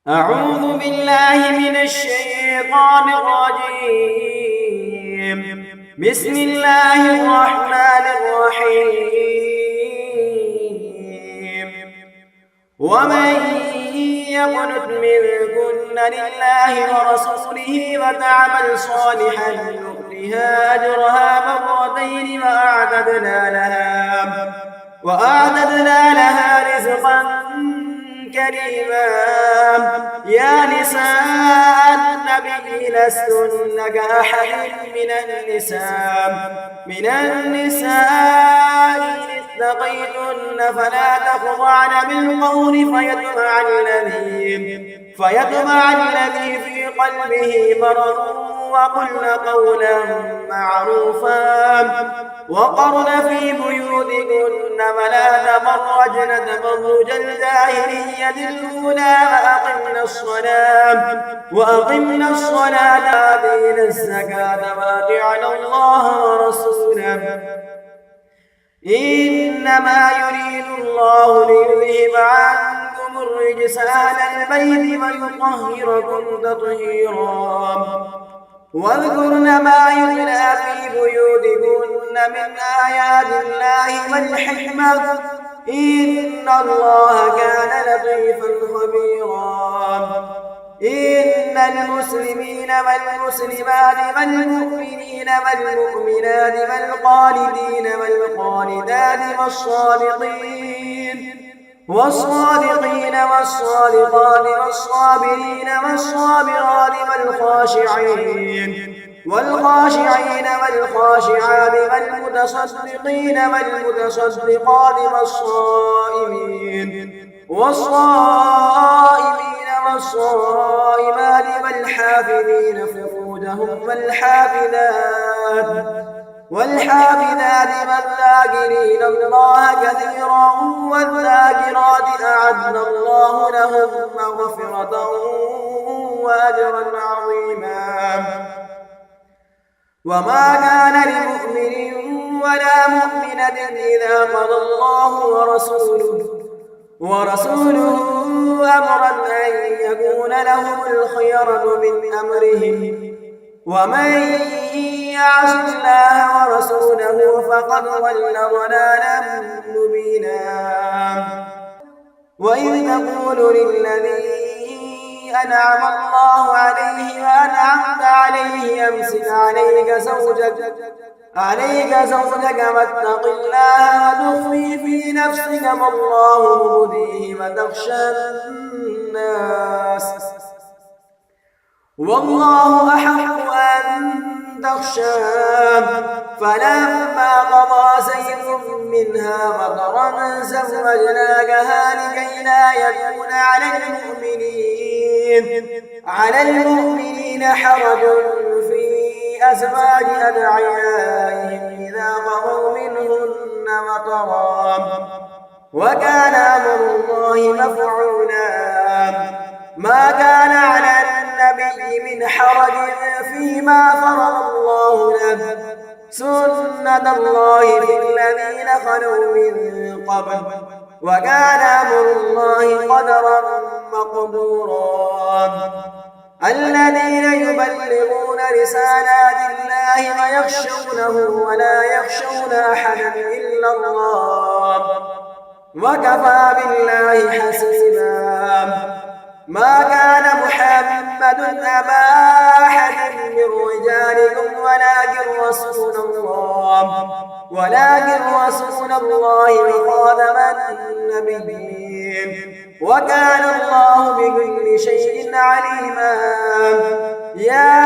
أعوذ بالله من الشيطان الرجيم. بسم الله الرحمن الرحيم. ومن يقنت منكن لله ورسوله وتعمل صالحا نؤتها أجرها مرتين وأعتدنا لها رزقا كريما. يا نساء النبي لستن كأحد من النساء إن اتقيتن فلا تخضعن بالقول فيطمع الذي في قلبه مرض وقلن قولا معروفا وقرن في بيوتكن ولا تبرجن تبرج الجاهلية الأولى وأقمنا الصلاة وآتينا الزكاة وأطعنا الله ورسوله إنما يريد الله ليذهب عنكم الرجس أهل البيت ويطهركم تطهيرا. واذكرن ما يتلى في بيوتكن من آيات الله والحكمة إن الله كان لطيفا خبيرا. إن المسلمين والمسلمات والمؤمنين والمؤمنات والقانتين والقانتات والصادقين والصادقات والصابرين والصابرات والخاشعين والخاشعات والمتصدقين والمتصدقات والصائمين والصائمات والحافظين فروجهم والحافظات والذاكرين الله كثيرا والذاكرات أعد الله لهم مغفرة وأجرا عظيما. وما كان لمؤمن ولا مؤمنة إذا قضى الله ورسوله أمرا أن يكون لهم الخيرة من أمرهم ومن يعص الله ورسوله فقد ضل ضلالا مبينا. وإذ تقول للذي أنعم الله عليه وأنعمت عليه أمسك عليك زوجك واتق الله وتخفي في نفسك ما الله مبديه وتخشى الناس والله أحق أن تخشاه. فلما قضى زيد منها وطرا زوجناكها لكي لا يكون على المؤمنين حرج في أزواج أدعيائهم إذا قضوا منهن وطرا وكان أمر الله مفعولا. ما كان على النبي من حرج فيما فرض الله له سنة الله في الذين خلوا من قبل وكان أمر الله قدرا مقدورا. الذين يبلغون رسالات الله ويخشونه ولا يخشون أحدا إلا الله وكفى بالله حسيبا. ما كان محمد أبا أحد من رجالكم ولكن رسول الله وخاتم النبيين وكان الله بكل شيء عليما. يا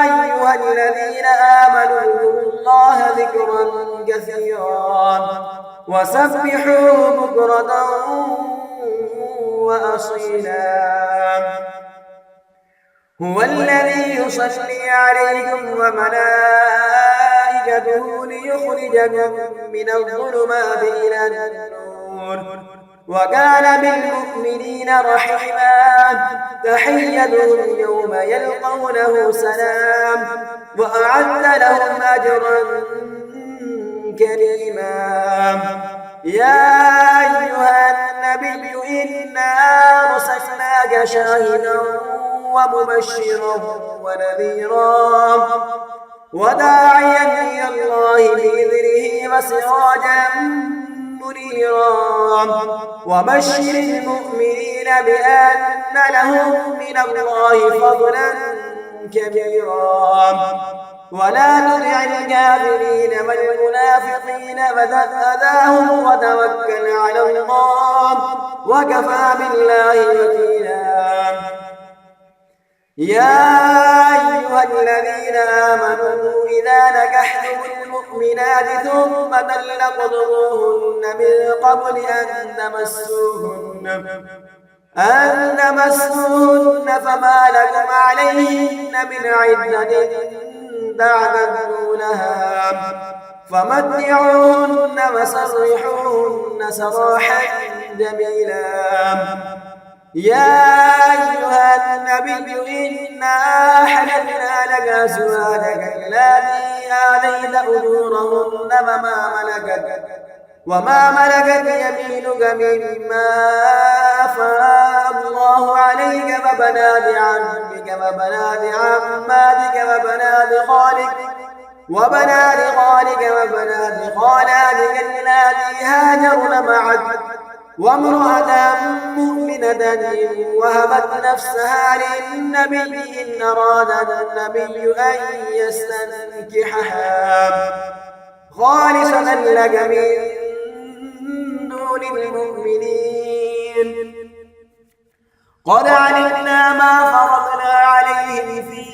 أيها الذين آمنوا اذكروا الله ذكرا كثيرا وسبحوه بكرة وأصيلا. هو الذي يصلي عليكم وملائكته ليخرجكم من الظلمات إلى النور وكان بالمؤمنين رحيما. تحيتهم يوم يلقونه سلام وأعد لهم أجرا كريما. يا أيها النبي إنا أرسلناك جئناك شاهدا ومبشرا ونذيرا وداعيا إلى الله بإذنه وسراجا منيرا وبشر المؤمنين بأن لهم من الله فضلا كبيرا ولا تطع الكافرين والمنافقين وذرهم وتوكل على الله وكفى بالله وكيلا. يا أيها الذين آمنوا إذا نكحتم المؤمنات ثم طلقتموهن من قبل أن تمسوهن فما لكم عليهن من عدة تعتدونها فمتعوهن وسرحوهن سراحا جميلا. يا أيها النبي إنا أحللنا لك أزواجك اللاتي آتيت أجورهن وما ملكت يمينك مما أفاء الله عليك وبنات عمك وبنات عماتك وبنات خالاتك اللاتي هاجرن معك وامرأة مؤمنة وهبت نفسها للنبي إن أراد النبي أن يستنكحها خالصة لك من دون المؤمنين. قد علمنا ما فرضنا عليهم في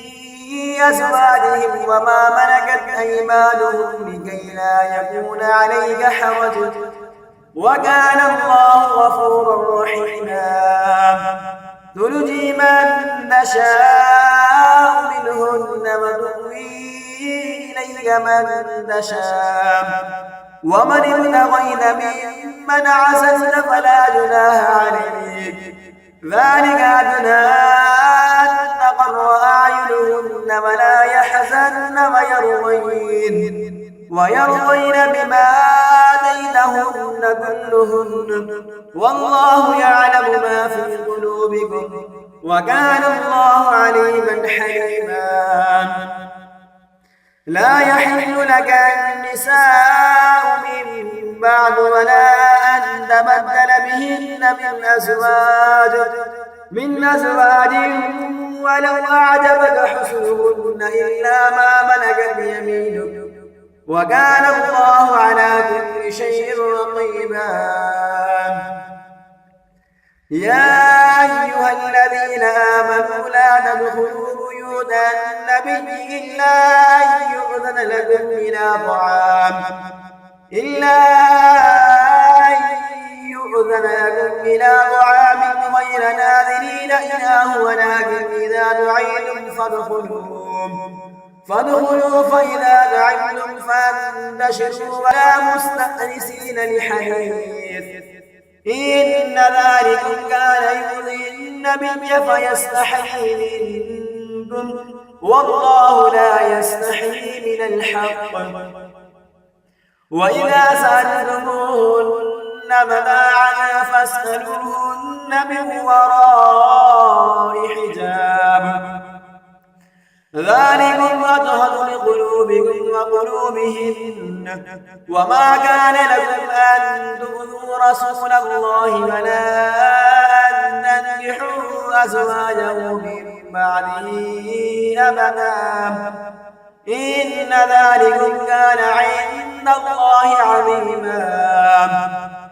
أزواجهم وما ملكت أيمانهم لكي لا يكون عليك حرج وكان الله غفورا رحيما. ترجي من نشاء منهن وتؤوي إليك من تشاء ومن ابتغيت ممن عزلت فلا جناح عليك ذلك أدنى أن تقر أعينهن ولا يحزن ويرضين بما آتيتهن كلهن والله يعلم ما في قلوبكم وكان الله عليما حليما. لا يحل لك النساء من بعد ولا أن تبدل بهن من أزواج ولو أعجبك حسنهن إلا ما ملكت يمينك وكان الله على كل شيء رقيبا. يا أيها الذين آمنوا لا تدخلوا بيوت النبي إلا أن يؤذن لكم إلى طعام غير ناظرين إناه ولكن إذا دعيتم فادخلوا فإذا دعيتم فانتشروا ولا مستأنسين لحديث إن ذلكم كان يؤذي النبي فيستحيي منكم والله لا يستحيي من الحق. وإذا سألتموهن متاعا فاسألوهن من وراء حجاب ذلكم أطهر لقلوبكم وقلوبهن وما كان لكم أن تؤذوا رسول الله ولا أن تنكحوا أزواجه من بعده أبدا إن ذلكم كان عند الله عظيما.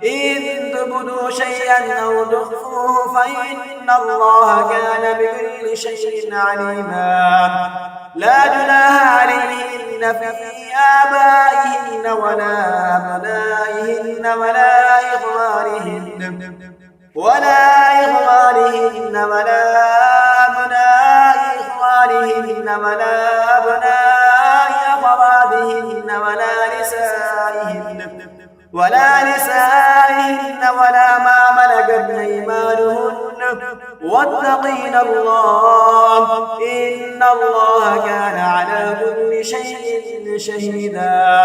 إن تبدوا شيئا أو تخفوه فإن الله كان بكل شيء عليما. لا جناح عليهن في آبائهن ولا أبنائهن ولا إخوانهن ولا أبناء إخوانهن ولا أبناء أخواتهن ولا نسائهن ولا ما ملكت أيمانهن واتقين الله إن الله كان على كل شيء شهيدا.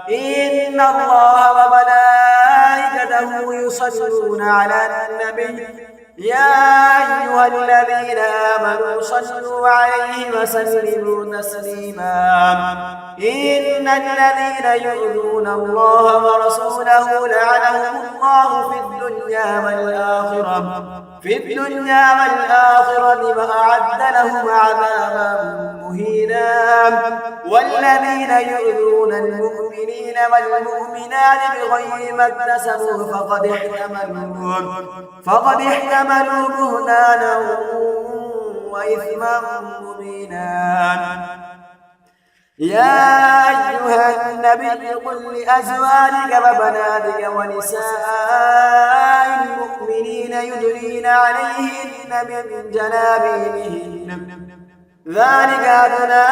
إن الله وملائكته يصلون على النبي يا أيها أيها الذين آمنوا صلوا عليه وسلموا تسليما إن الذين يؤذون الله ورسوله لعنهم الله في الدنيا والآخرة وأعد لهم عذابا مهينا والذين يؤذون المؤمنين والمؤمنات بغير ما اكتسبوا فقد احتملوا بهتانا وإثما مبينا يا أيها النبي قل لأزواجك وبناتك ونساء المؤمنين يدنين عليهن من جلابيبهن ذلك أدنى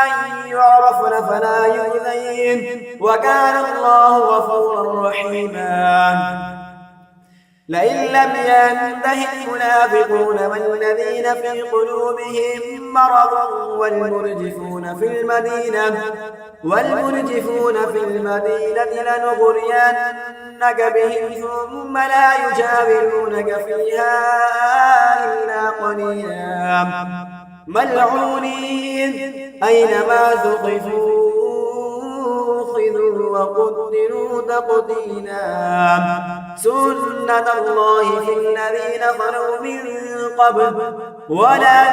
أن يعرفن فلا يؤذين وكان الله غفورا رحيما لئن لم ينته المنافقون والذين في قلوبهم مرض والمرجفون في المدينة لنغرينك بهم ثم لا يجاورونك فيها إلا قليلا ملعونين أينما ثقفوا أخذوا وقتلوا تقتيلا سنة الله في الذين خلوا من قبل ولن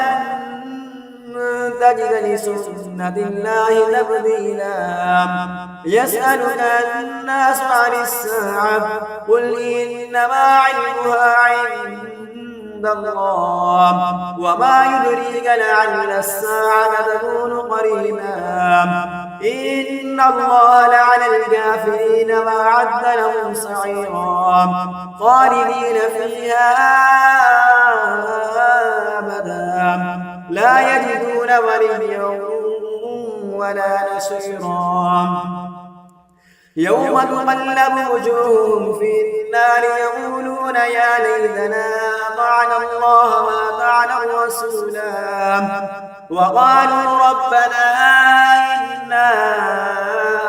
تجد لسنة الله تبديلا يسألك الناس عن الساعة قل إنما علمها عند الله وما يدريك لعل الساعة تكون قريبا إن الله لعن الكافرين وأعد لهم سعيرا خالدين فيها أبدا لا يجدون وليا ولا نصيرا يوم تقلب وجوههم في النار يقولون يا ليتنا أطعنا الله وأطعنا الرسولا وقالوا ربنا إنا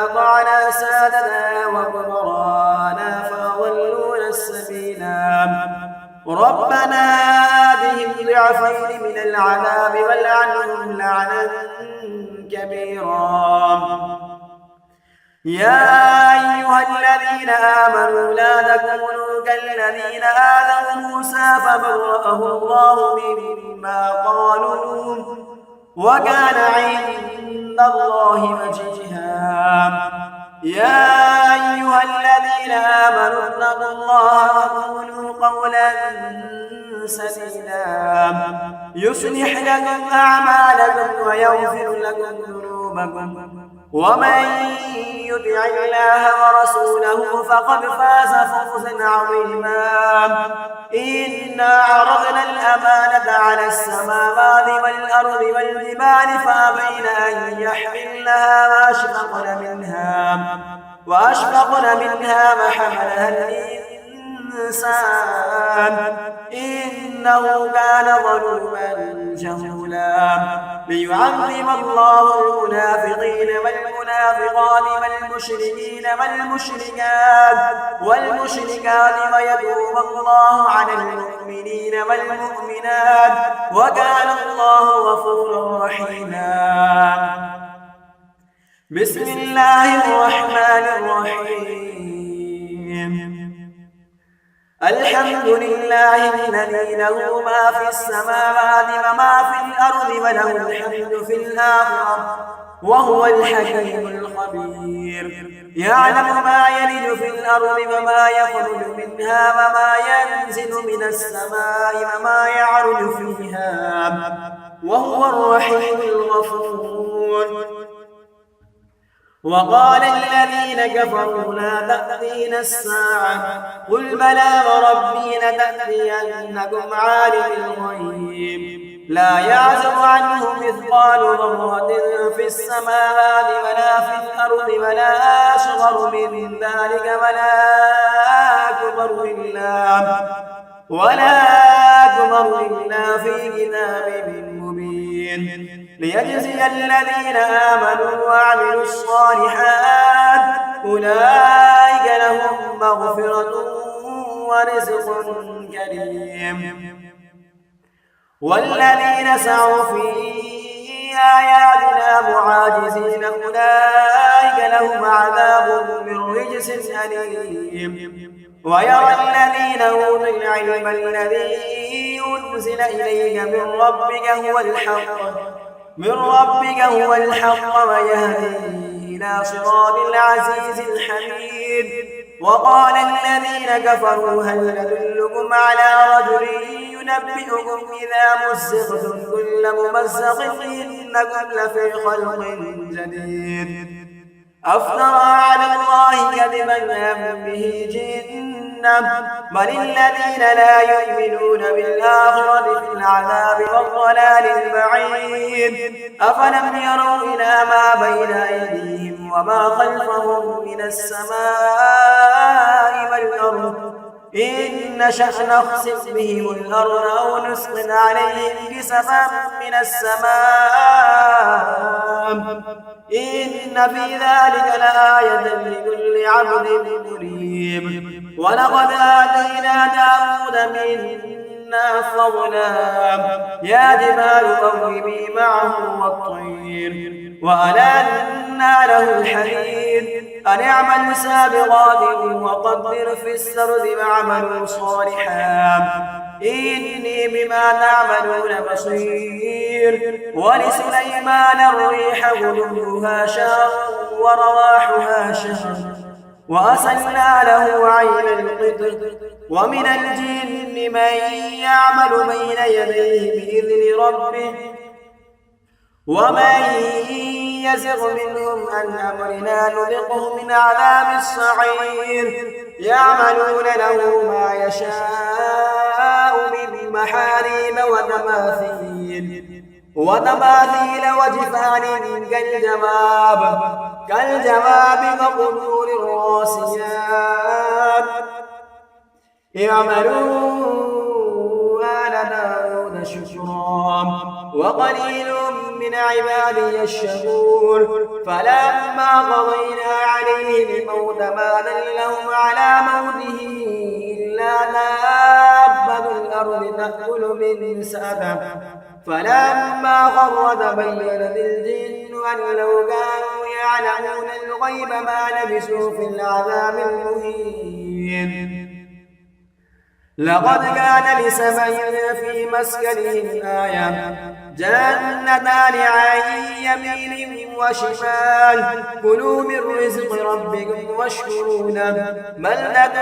أطعنا سادتنا وكبراءنا فأضلونا السبيلا ربنا آتهم ضعفين من العذاب والعنهم لعنا كبيرا يا أيها الذين آمنوا لا تكونوا كالذين آذوا موسى فبرأه الله مما قالوا وكان عند الله وجيها يا أيها الذين آمنوا اتقوا الله وقولوا قولا سديدا يصلح لكم أعمالكم ويغفر لكم ذنوبكم ومن يطع الله ورسوله فقد فاز فوزا عظيما إنا عرضنا الأمانة على السماوات والأرض والجبال فأبين أن يحملنها وأشفقن منها وحملها الإنسان إنه كان ظلوما جهولا ليعذب الله المنافقين والمنافقات والمشركين والمشركات ويتوب الله على المؤمنين والمؤمنات وكان الله غفورا رحيما بسم الله الرحمن الرحيم الحمد لله الذي له ما في السماوات وما في الأرض وله الحمد في الآخرة وهو الحكيم الخبير يعلم ما يلج في الأرض وما يخرج منها وما ينزل من السماء وما يعرج فيها وهو الرحيم الغفور وقال الذين كفروا لا تأتينا الساعة قل بلى وربي لتأتينكم عالم الغيب لا يعزب عنه مثقال ذرة في السماوات ولا في الأرض ولا أصغر من ذلك ولا أكبر إلا في كتاب مبين ليجزي الذين آمنوا وعملوا الصالحات أولئك لهم مغفرة ورزق كريم والذين سعوا في آياتنا معاجزين أولئك لهم عذاب من رجس أليم ويرى الذين أوتوا العلم الذي أنزل إليك من ربك هو الحق ويهدي إلى صراط العزيز الحميد وقال الذين كفروا هل ندلكم على رجل ينبئكم إذا مزقتم كل ممزق إنكم لفي خلق جديد أفترى على الله كذبا أم به جنة بل الذين لا يؤمنون بالآخرة في العذاب والضلال البعيد أفلم يروا إلى ما بين أيديهم وما خلفهم من السماء والأرض إن نشأ نخسف بهم الأرض أو نسقط عليهم كسفا من السماء إن في ذلك لآية لكل عبد منيب ولقد آتينا داود منا فضلا يا جبال أوبي معه والطير وألنا له الحديد أن اعمل سابغات وقدر في السرد واعملوا صالحا إني بما تعملون بصير ولسليمان الريح غدوها شهر ورواحها شهر وأسلنا له عين القدر ومن الجن من يعمل بين يديه بإذن ربه ومن يزغ منهم عن أمرنا نذقه من عذاب السعير يعملون له ما يشاء من محاريب وتماثيل وجفان كالجواب وقدور الراسيات اعملوا آل داود شكرا وقليل من عبادي الشكور فلما قضينا عليه الموت ما دلهم على موته إلا دابة الأرض تأكل من سأته فلما خر تبينت الجن أن لو كانوا يعلمون الغيب ما لبثوا في العذاب المهين لقد كان لسبع في مسكنهم آية جنتان عن يمين وشمال كلوا من رزق ربكم واشكروا له بلدة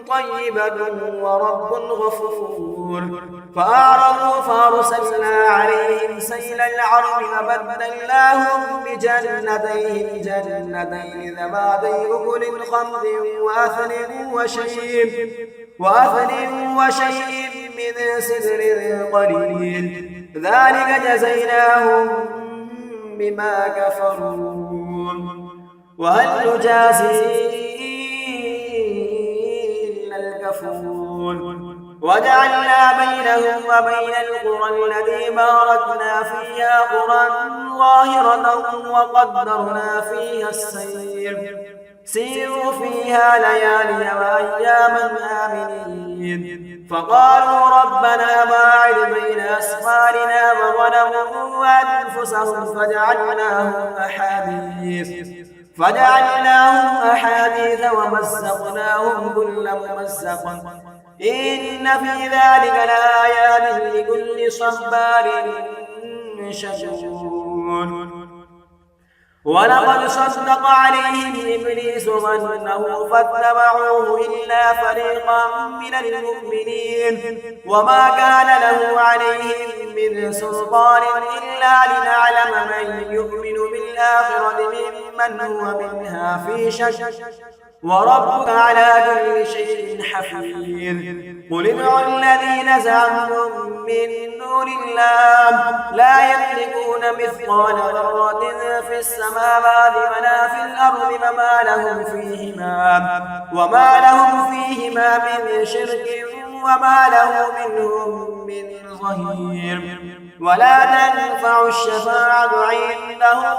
طيبة ورب غفور فأعرضوا فأرسلنا عليهم سيل العرم وبدلناهم بجنتين ذواتي أكل خمر وأثل وشيء من سدر قليل ذلك جزيناهم بما كفروا وهل نجازي إلا الكفور وجعلنا بينهم وبين القرى التي باركنا فيها قرى ظاهرة وقدرنا فيها السير سيروا فيها ليالي وأياما آمنين فقالوا ربنا باعد بين أسفارنا وظلموا أنفسهم فجعلناهم أحاديث ومزقناهم كل ممزق إن في ذلك لآيات لكل صبار شكور ولقد صدق عليهم إبليس ظنه فاتبعوه إلا فريقا من المؤمنين وما كان له عليهم من سلطان إلا لنعلم من يؤمن بالآخرة ممن هو منها في شك وربك على كل شيء حفيظ قل ادعوا الذين زعمتم من دون الله لا يملكون مثقال ذرة في السماوات ولا في الأرض وما لهم فيهما من شرك وما له منهم من ظهير ولا تنفع الشفاعة عنده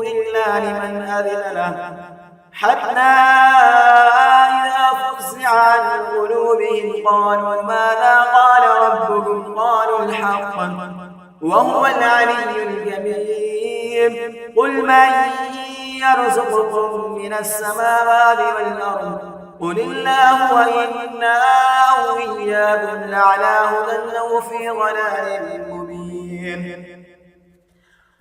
إلا لمن أذن له حتى إذا ففزع عن قلوبهم قالوا ماذا قال ربكم قالوا الحق وهو العلي الكبير قل من يرزقكم من السماوات والأرض قل الله وإنا أو إياكم لعلى هدى أو في ضلال مبين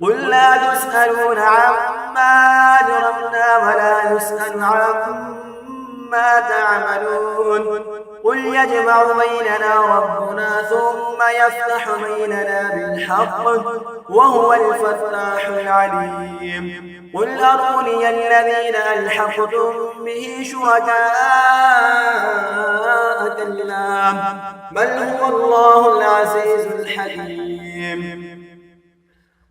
قل لا تسألون عما أجرمنا ولا نسأل عما تعملون قل يجمع بيننا ربنا ثم يفتح بيننا بالحق وهو الفتاح العليم قل أروني الذين ألحقتم به شركاء كلا بل هو الله العزيز الحكيم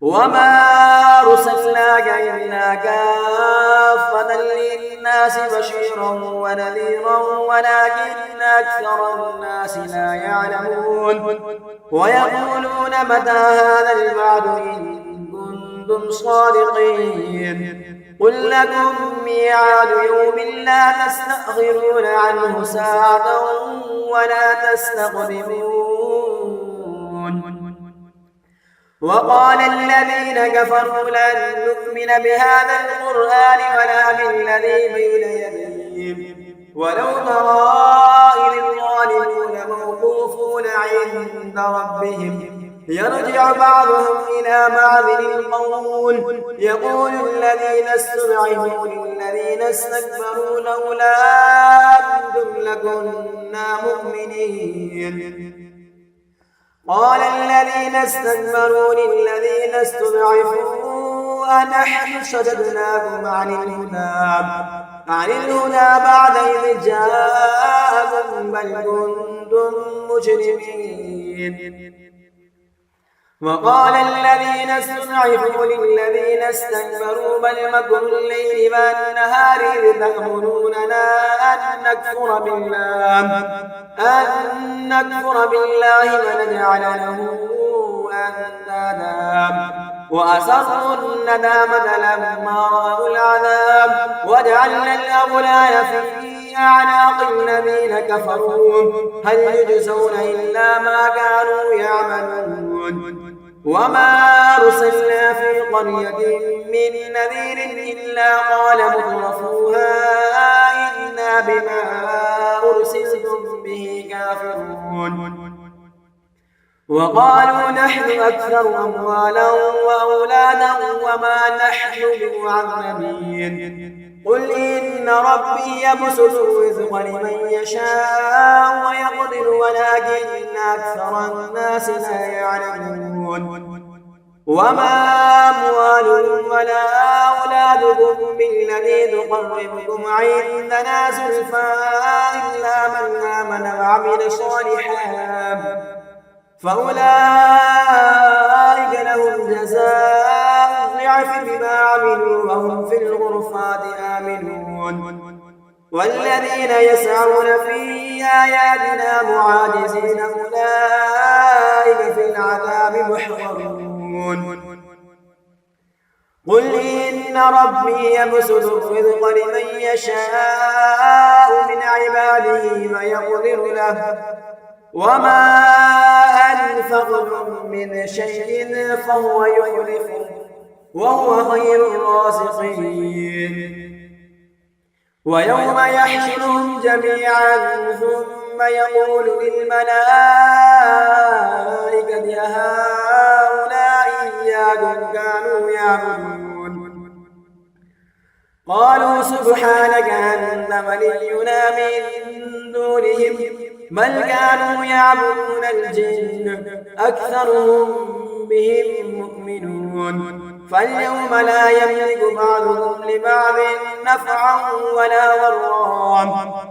وما أرسلناك إلا كافة للناس بشيرا ونذيرا ولكن أكثر الناس لا يعلمون ويقولون متى هذا الوعد إن كنتم صادقين قل لكم ميعاد يوم لا تستأخرون عنه ساعة ولا تستقدمون وقال الذين كفروا لن نؤمن بهذا القرآن ولا بالذي بين يديه ولو ترى إذ الظالمون موقوفون عند ربهم يرجع بعضهم إلى بعض القول يقول الذين استضعفوا للذين استكبروا لولا أنتم لكنا مؤمنين قال الذين استكبروا للذين استضعفوا أنحن صددناكم عن الهدى بعد إذ جاءكم بل كنتم مجرمين وقال الذين استضعفوا للذين استكبروا بل مكر الليل والنهار إذ تأمروننا أن نكفر بالله ونجعل له أندادا وأسروا الندامة لما رأوا العذاب وجعلنا الأغلال في أعناق الذين كفروا هل يجزون إلا ما كانوا يعملون وما أرسلنا في قرية من نذير إلا قال مترفوها إنا بما أرسلتم به كافرون وقالوا نحن أكثر أموالا وأولادا وما نحن بمعذبين قل إن ربي يبسط الرزق لمن يشاء ويقدر ولكن أكثر الناس لا يعلمون وما أموالكم ولا أولادكم بالذي تقربكم عندنا زلفى إلا من آمن وعمل صالحا فأولئك لهم جزاء الضعف بما عملوا وهم في الغرفات آمنون والذين يسعون في آياتنا معاجزين أولئك في العذاب محضرون قل إن ربي يبسط الرزق لمن يشاء من عباده ويقدر له وما أنفقتم من شيء فهو يخلفه وهو خير الرازقين ويوم يحشرهم جميعا ثم يقول للملائكة أهؤلاء إياكم كانوا يعبدون قالوا سبحانك أنت ولينا من دونهم بل كانوا يعبدون الجن أكثرهم بهم مؤمنون فاليوم لا يملك بعضهم لبعض نفعا ولا ضرا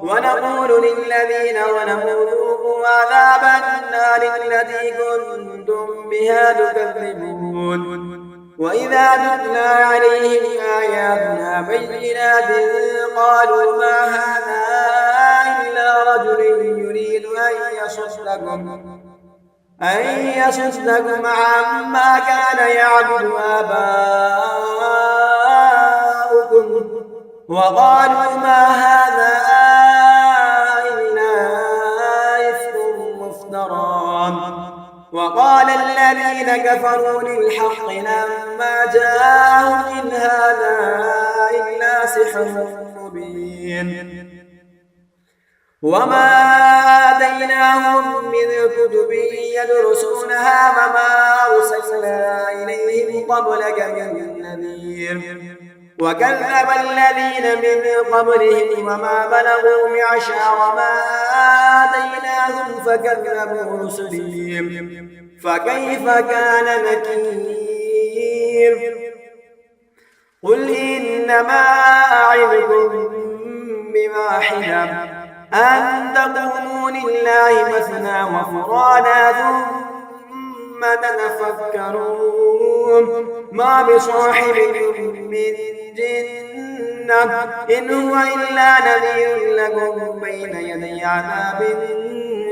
ونقول للذين ظلموا ذوقوا عذاب النار التي كنتم بها تكذبون وإذا تتلى عليهم آياتنا بينات قالوا ما هذا إلا رجل يريد أن يصدكم عما كان يعبد آباؤكم وقالوا ما هذا وقال الذين كفروا للحق لما جاءهم إن هذا إلا سحر مبين وما آتيناهم من كتب يدرسونها وما أرسلنا إليهم قبلك من نذير وكذب الذين من قبلهم وما بلغوا معشار ما آتيناهم فكذبوا رسلي فكيف كان نكير قل إنما أعظكم بواحدة أن تقوموا لله مثنى وفرادا ثم تتفكرون ما بصاحبكم من جنة إن هو إلا نذير لكم بين يدي عذاب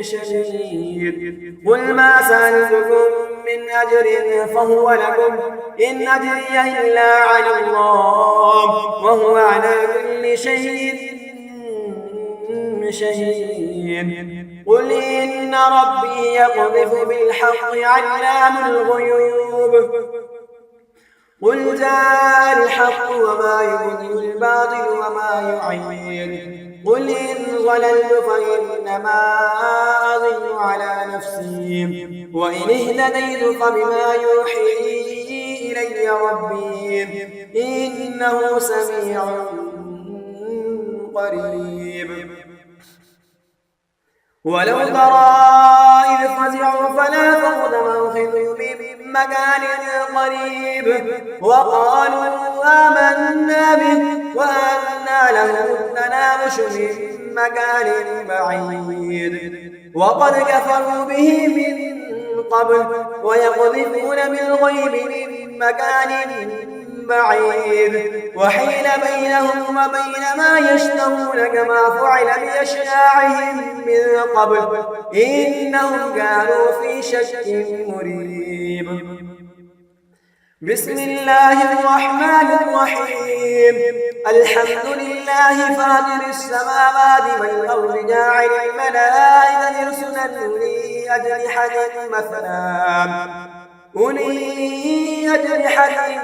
شديد قل ما سألتكم من أجر فهو لكم إن أجري إلا على الله وهو على كل شيء شهيد قل إن ربي يقذف بالحق علام الغيوب قل جاء الحق وما يبدئ الباطل وما يعيد قل إن ضللت فإنما أضل على نفسي وإن اهتديت فبما يوحي إلي ربي إنه سميع قريب ولو ترى إذ فزعوا فلا فوت موخذ من مكان قريب وقالوا آمنا به وأنى لهم التناوش من مكان بعيد وقد كفروا به من قبل ويقذفون بالغيب من مكان بعيد وحيل بينهم وبين ما يشتهون كما فعل بأشياعهم من قبل إنهم كانوا في شك مريب بسم الله الرحمن الرحيم الحمد لله فاطر السماوات والأرض جاعل الملائكة رسلا أولي أجنحة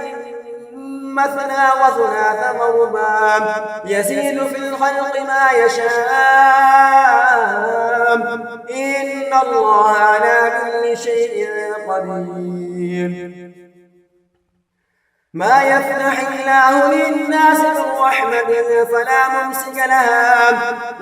مثنى وثلاث ورباع يزيد في الخلق ما يشاء إن الله على كل شيء قدير ما يفتح الله للناس من رحمة فلا ممسك لها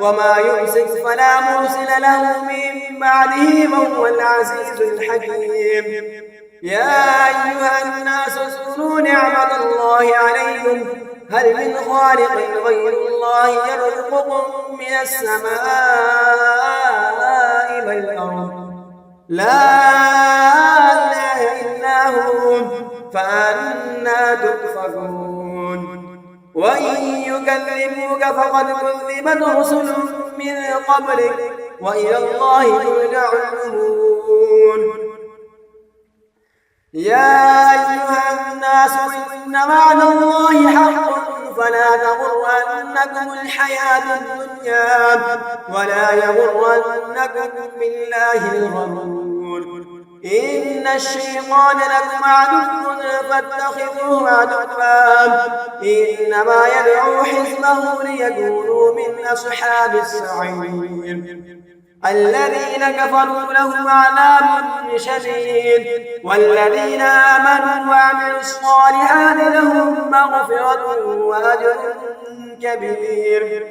وما يمسك فلا مرسل له من بعده وهو العزيز الحكيم يا أيها الناس اذكروا نعمة الله عليكم هل من خالق غير الله يرزقكم من السماء والأرض لا إله إلا هو فأنى تؤفكون وإن يكذبوك فقد كذبت رسل من قبلك وإلى الله ترجع الأمور يا أيها الناس إن وعد الله حق فلا تغرنكم الحياة الدنيا ولا يغرنكم بالله الغرور إن الشيطان لكم عدو فاتخذوه عدوا إنما يدعو حزبه ليكونوا من أصحاب السعير الذين كفروا لهم عذاب شديد والذين آمنوا وعملوا الصالحات لهم مغفرة وأجر كبير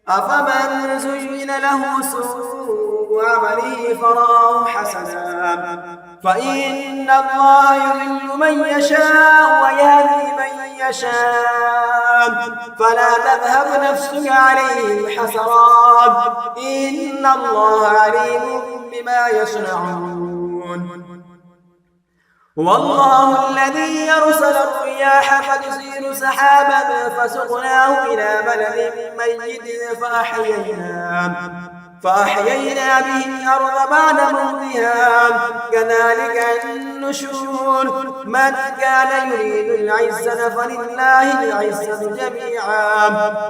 أفمن زين له سوء عمله فراه حسنا فإن الله يضل من يشاء ويهدي من يشاء فلا تذهب نفسك عليهم حسرات إن الله عليم بما يصنعون والله الذي يرسل الرياح فتثير سحابا فسقناه إلى بلد ميت فأحيينا به الأرض بعد موتها كذلك النشور من كان يريد العزة فلله العزة جميعا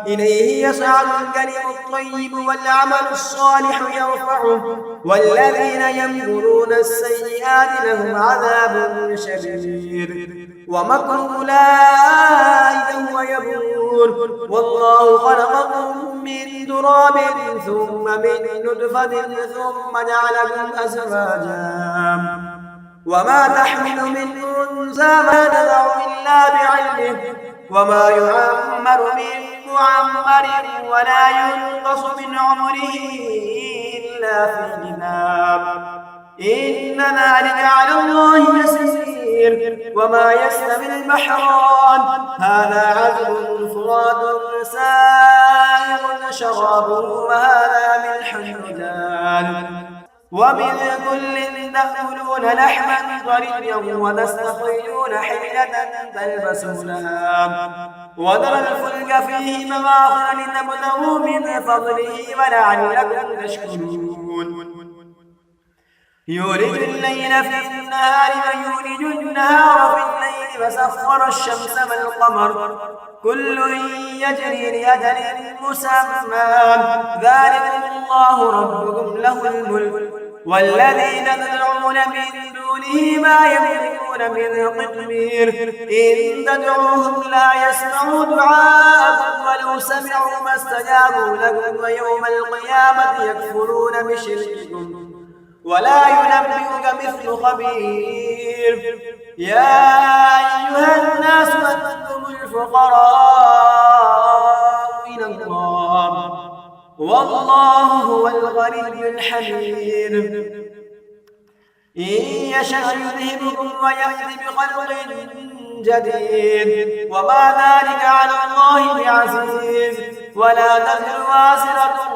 إليه يصعد الكلم الطيب والعمل الصالح يرفعه والذين يمكرون السيئات لهم عذاب شديد ومكر أولئك هو يبور والله خلقكم من تراب ثم من نطفة ثم جعلكم أزواجا وما تحمل من أنثى ما تضع إلا بعلمه وما يعمر من معمر ولا ينقص من عمره إلا في كتاب إن ذلك على الله يسير وما يستوي البحران هذا عذب فرات سائغ شرابه وهذا ملح حجاج ومن كل تأكلون لحما طريا وتستخرجون حلية تلبسونها وترى الفلك فيه مواخر لتبتغوا من فضله ولعلكم تشكرون يولج الليل في النهار ويولج النهار في الليل وسخر الشمس والقمر كل يجري لأجل مسمى ذلكم الله ربكم له الملك والذين تدعون من دونه ما يملكون من قطمير إن تدعوهم لا يسمعوا دعاءكم ولو سمعوا ما استجابوا لكم ويوم القيامة يكفرون بشرككم ولا ينبئك مثل خبير يا أيها الناس أنتم الفقراء إلى الله والله هو الغني الحميد إن يشأ يذهبكم ويأتي بخلق جديد وما ذلك على الله بعزيز ولا تزر وازرة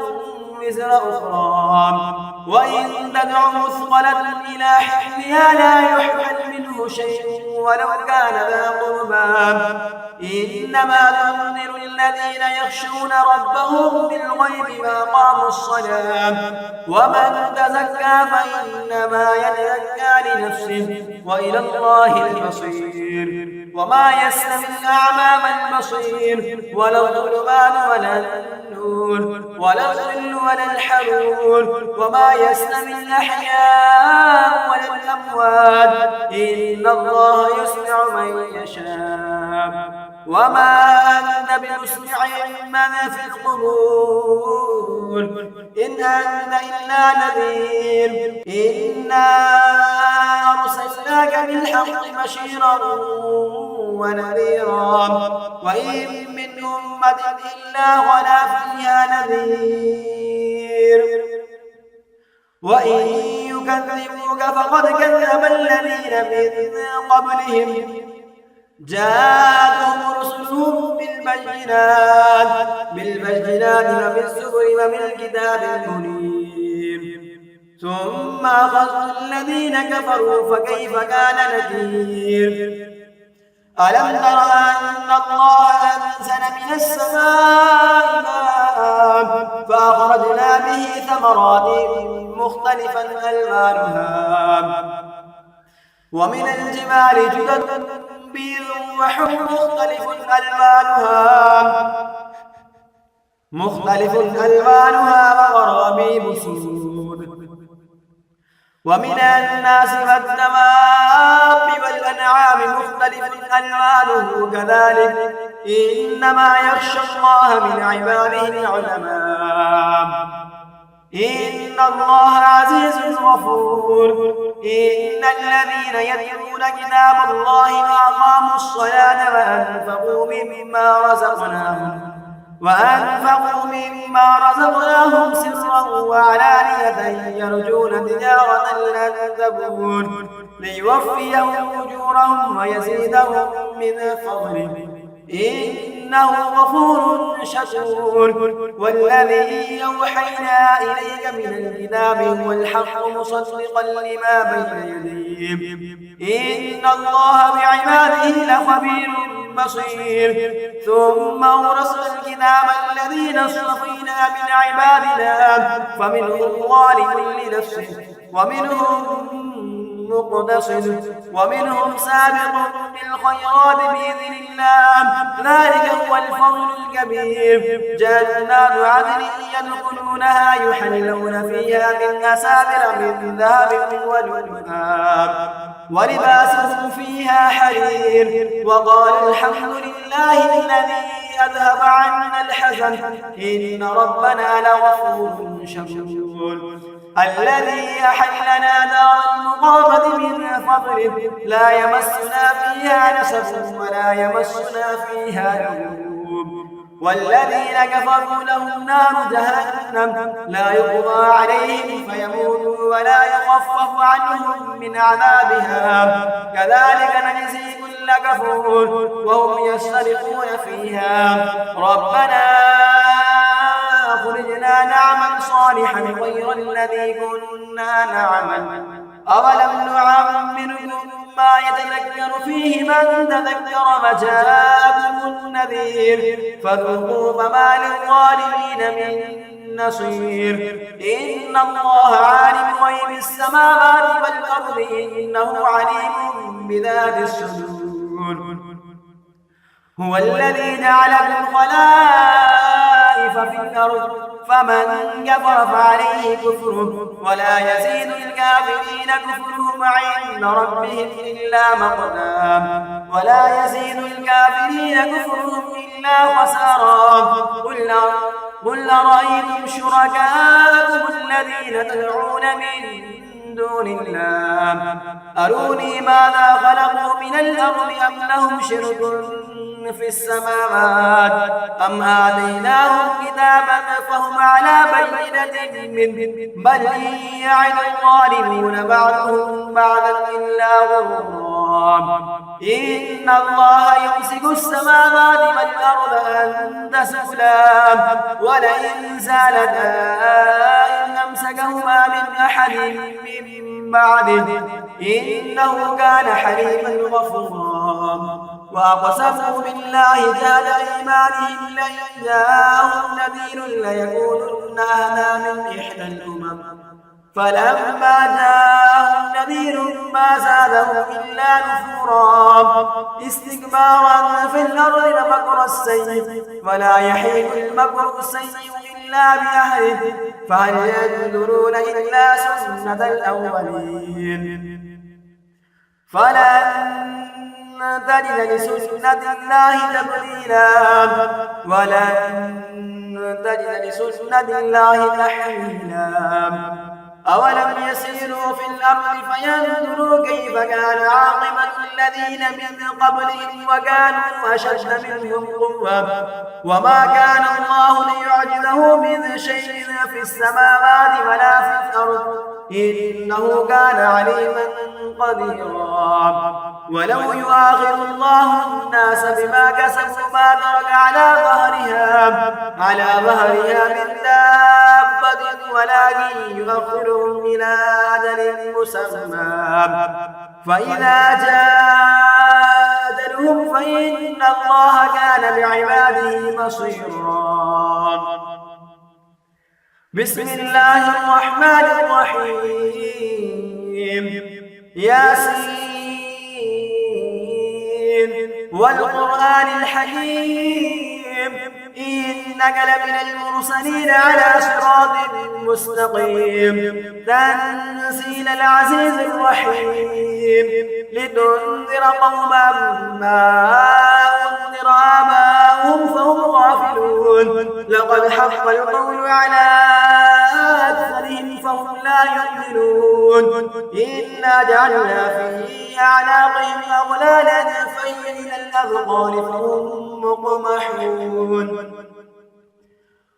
وزر أخرى وإن تدع مثقلة إلى حملها لا يحمل منه شيء ولو كان ذا قربى إنما تنذر الذين يخشون ربهم بالغيب وأقاموا الصلاة ومن تزكى فإنما يتزكى لنفسه وإلى الله المصير وما يستوي الأعمى والبصير ولا الظلمات ولا النور ولا الظل ولا الحرور وما يستوي الأحياء ولا الأموات إن الله يسمع من يشاء وما أنت بمسمع من في القبور إن أنت إلا نذير إنا أرسلناك بالحق بشيرا ونذيرا وإن من أمة إلا خلا فيها نذير وإن يكذبوك فقد كذب الذين من قبلهم جاءتهم رسلهم بالبينات وبالزبر وبالكتاب المنير ثم أخذت الذين كفروا فكيف كان نكير ألم تر أن الله أنزل من السماء ماء فأخرجنا به ثمرات مختلفا ألوانها ومن الجبال جدد بيض وحمر مختلف ألوانها وغرابيب سود ومن الناس والدواب والأنعام مختلف ألوانه كذلك إنما يخشى الله من عباده العلماء إن الله عزيز غفور إن الذين يتلون كتاب الله وأقاموا الصلاة وأنفقوا مما رزقناهم سرا وعلانية يرجون تجارة لن تبور ليوفيهم أجورهم ويزيدهم من فضله إنه غفور شكور والذي أوحينا إليك من الكتاب هو الحق مصدقا لما بين يديه إن الله بعباده لخبير بصير ثم أورثنا الكتاب الذين اصطفينا من عبادنا فمنهم ظالم لنفسه ومنهم مقتصد ومنهم سابق بالخيرات بإذن الله ذلك هو الفضل الكبير جنات عدن يدخلونها يحلون فيها من أساور من ذهب ولؤلؤا ولباسهم فيها حرير وقال الحمد لله الذي أذهب عنا الحزن إن ربنا لغفور شكور الذي أحلنا دار المقامة من فضله لا يمسنا فيها نسب ولا يمسنا فيها لغوب والذين كفروا لهم نار جهنم لا يقضى عليهم فيموتوا ولا يخفف عنهم من عذابها كذلك نجزي كل كفور وهم يشتركون فيها ربنا أخرجنا نعمل صالحا غير الذي كنا نعمل أولم نعمركم ما يتذكر فيه من تذكر وجاءكم النذير فذوقوا فما للظالمين من نصير إن الله عالم غيب السماوات والأرض إنه عليم بذات الصدور هو الذي جعلكم خلائف في الأرض فمن كفر فعليه كفره ولا يزيد الكافرين كفرهم عند ربهم إلا مقتا ولا يزيد الكافرين كفرهم إلا خسارا قل أرأيتم شركاءكم الذين تدعون من دون الله أروني ماذا خلقوا من الأرض أم لهم شرك في السماوات أم آتيناهم كتابا فهم على بينة منه بل يعد الظالمون بعضهم بعضا إلا غرورا إن الله يمسك السماوات والأرض أن تزولا ولئن زالتا إن أمسكهما من أحد من بعده إنه كان حليما غفورا وأقسموا بالله جهد أيمانهم لئن جاءهم نذير ليكونن أهدى من إحدى الأمم فلما جاءهم نذير ما زادهم إلا نفورا استكبارا في الأرض ومكر السيء ولا يحيق المكر السيء إلا بأهله فهل ينظرون إلا سنة الأولين فلن تجد لسنة الله تبديلا ولن تجد لسنة الله تحويلا أولم يسيروا في الأرض فينظروا كيف كان عاقبة الذين من قبلهم وكانوا أشد منهم قوة وما كان الله ليعجزه من شيء في السماوات ولا في الأرض إنه كان عليما قديرا ولو يؤاخذ الله الناس بما كسبوا ما ترك على ظهرها من دابة ولكن يؤخرهم إلى أجل مسمى فإذا جاء أجلهم فإن الله كان بعباده بصيرا بسم الله الرحمن الرحيم ياسين والقرآن الحكيم إنك لمن المرسلين على صراط مستقيم تنزيل العزيز الرحيم لتنذر قوما ما أنذر آباؤهم فهم غافلون لقد حق القول على أكثرهم فهم لا يؤمنون إنا جعلنا في أعناقهم أغلالا فهي إلى الأذقان فهم مقمحون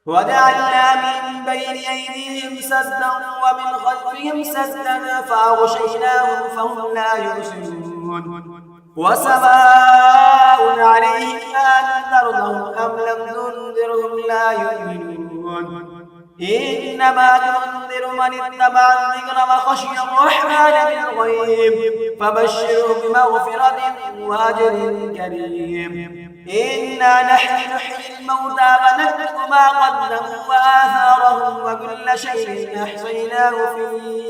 وجعلنا من بين أيديهم سدا ومن خلفهم سدا فأغشيناهم فهم لا يبصرون وسواء عليهم أنذرتهم أم لم تنذرهم لا يؤمنون إنما تنذر من اتبع الذكر وخشي الرحمن بالغيب فبشره بمغفرة وأجر كريم. إنا نحن نحيي الموتى ونكتب ما قدموا وآثارهم وكل شيء أحصيناه في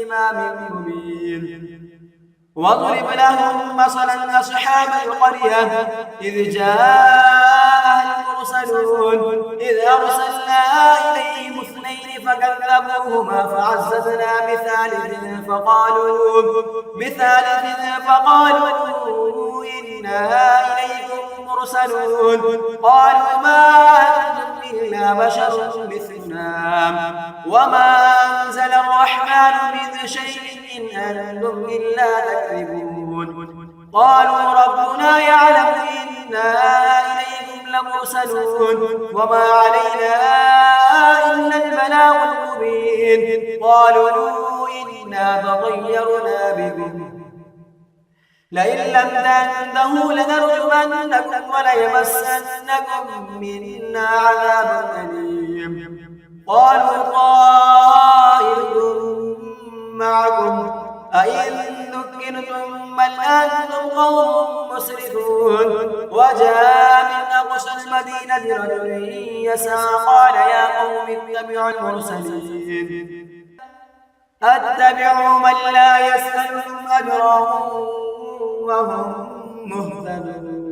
إمام مبين. واضرب لهم مثلا أصحاب القرية إذ جاء المرسلون إذ أرسلنا إليهم اثنين فكذبوهما فعززنا بثالث فقالوا إنا إليكم مرسلون. قالوا ما أنتم إلا بشر مثلنا وما أنزل الرحمن من شيء إن أنتم إلا تكذبون. قالوا ربنا يعلم إنا إليكم لمرسلون وما علينا إلا البلاغ المبين. قالوا إنا تطيرنا بكم لئن لم تنتهوا لنرجمنكم وليمسنكم منا عذاب أليم. قالوا طائركم معكم أئن ذكرتم بل أنتم قوم مسرفون. وجاء من أقصى المدينة رجل يسعى قال يا قوم اتبعوا المرسلين أتبعوا من لا يسألكم أجرا وهم مهتدون.